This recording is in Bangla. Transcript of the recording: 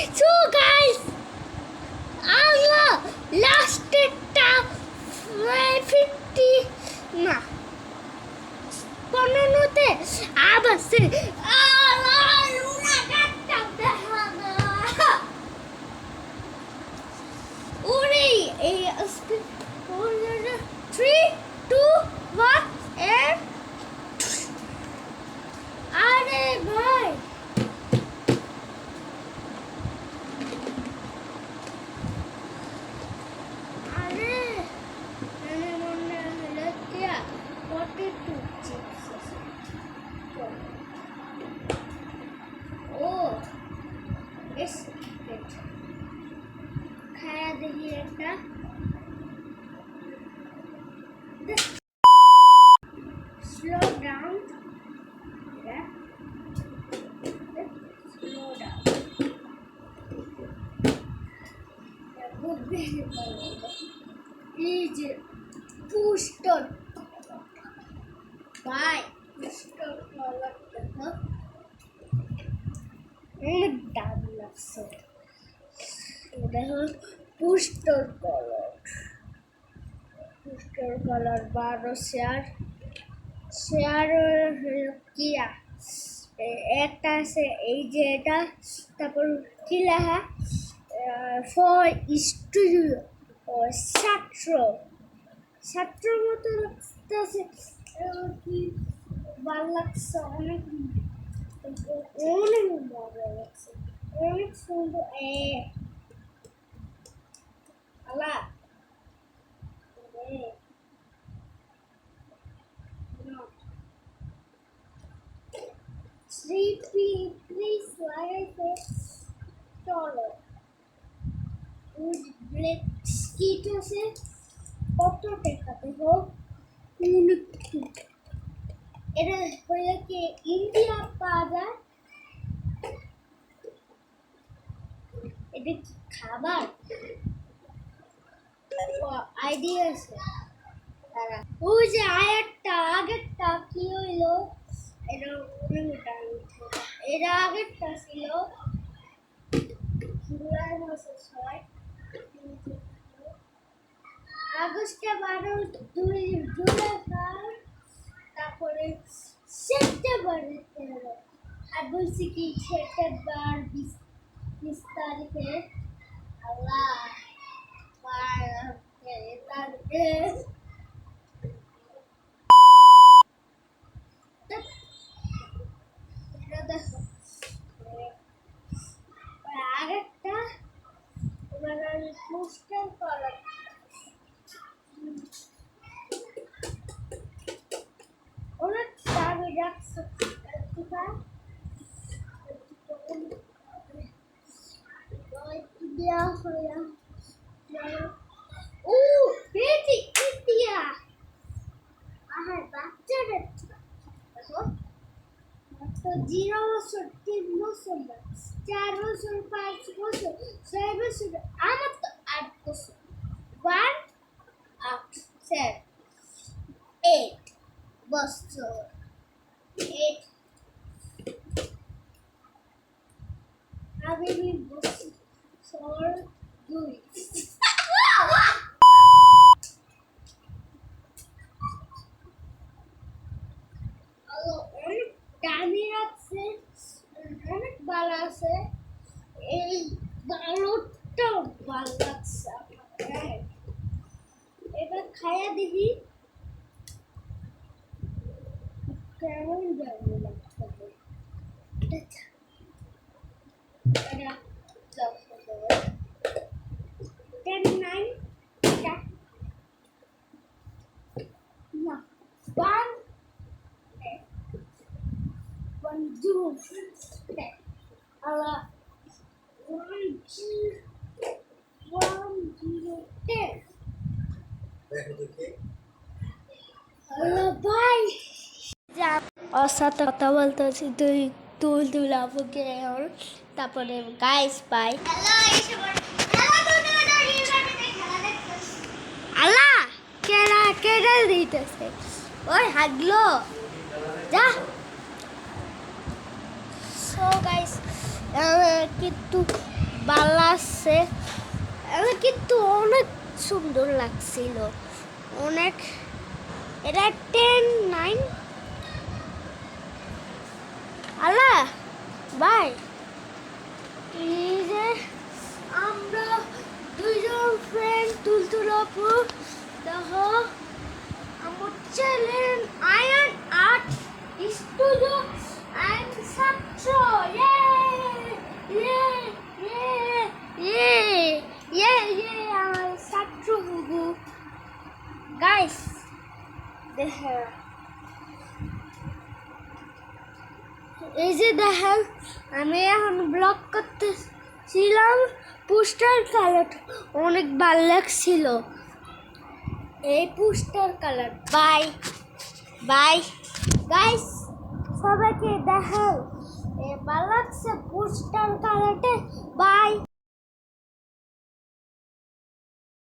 So guys, Allah last time 50 না কোননোতে আবাসে আল্লাহ লুনা কাটটা দেখানা ওরে এই 3 2 1 and আরে ভাই খায়া দেখি একটা স্লো ডাউন স্লো ডাউন এই যে পুস্টার ভাই পুস্টার কালার দেখো অনেক দাম লাগছে দেখো পুস্টার কালার 12 শেয়ার কিয়া একটা আছে এই যে এটা তারপর কি লেখা 4:7 মতো লাগতেছে কি ভালো লাগছে অনেক মজা লাগছে অনেক সুন্দর আল্লাহ প্লিজ লাগাইতে চলো ব্ল্যাক স্কিট আছে কত টাকাতে হোক এটা হইলে কি ইন্ডিয়া পাওয়া যায় এটা কি খাবার আইডিয়া আছে তারা ওই যে আগেরটা কি হইলো এটা আগেরটা ছিল জুলাই মাসের 6 আগস্টে 12 জুলাই তারপরে সেপ্টেম্বরে 13 আর বলছি কি সেপ্টেম্বর 20 তারিখে আল্লাহ তারিখে দেখো আগেরটা এবার আমি পোস্টার করা অনেক দামি রাখছে দেওয়া হয়ে ও পেয়েছি ইন্ডিয়া আহার বাচ্চারা দেখো তো 0 বছর 3 বছর 4 বছর 5 বছর 6 বছর আমার তো 8 বছর 1 8 7 8 বছর 8 আমি বছর 2 দামি রাখছে অনেক ভালো আছে এই ভালোটাও ভালো লাগছে এবার খায়া দেখি কেমন যাবে লাগছে Allah 1-0-10 Allah bye ওর সাথে কথা বলতে হচ্ছে তুল আপুকে তারপরে গাইস বাই আল্লাহ কেডা দিতেছে ওই হাগলো যা সো গাইস কিন্তু আছে, আমার কিন্তু অনেক সুন্দর লাগছিল, অনেক। এটা 10-9 আল্লাহ বাই। এই যে আমরা দুইজন ফ্রেন্ড তুলতুলাপু, দেখো আমার channel ion art studio and ছাত্র, ইয়ে ইয়ে ইয়ে ইয়ে ইয়ে ইয়ে আমার ছাত্র বুবু গাইস দেখো। এই যে দেখেন আমি এখন ব্লগ করতেছিলাম, পোস্টার কালার অনেক ভালো লাগছিল, এই poster colour. Bye bye guys, সবাইকে দেখাও ভালো লাগছে পোস্টার।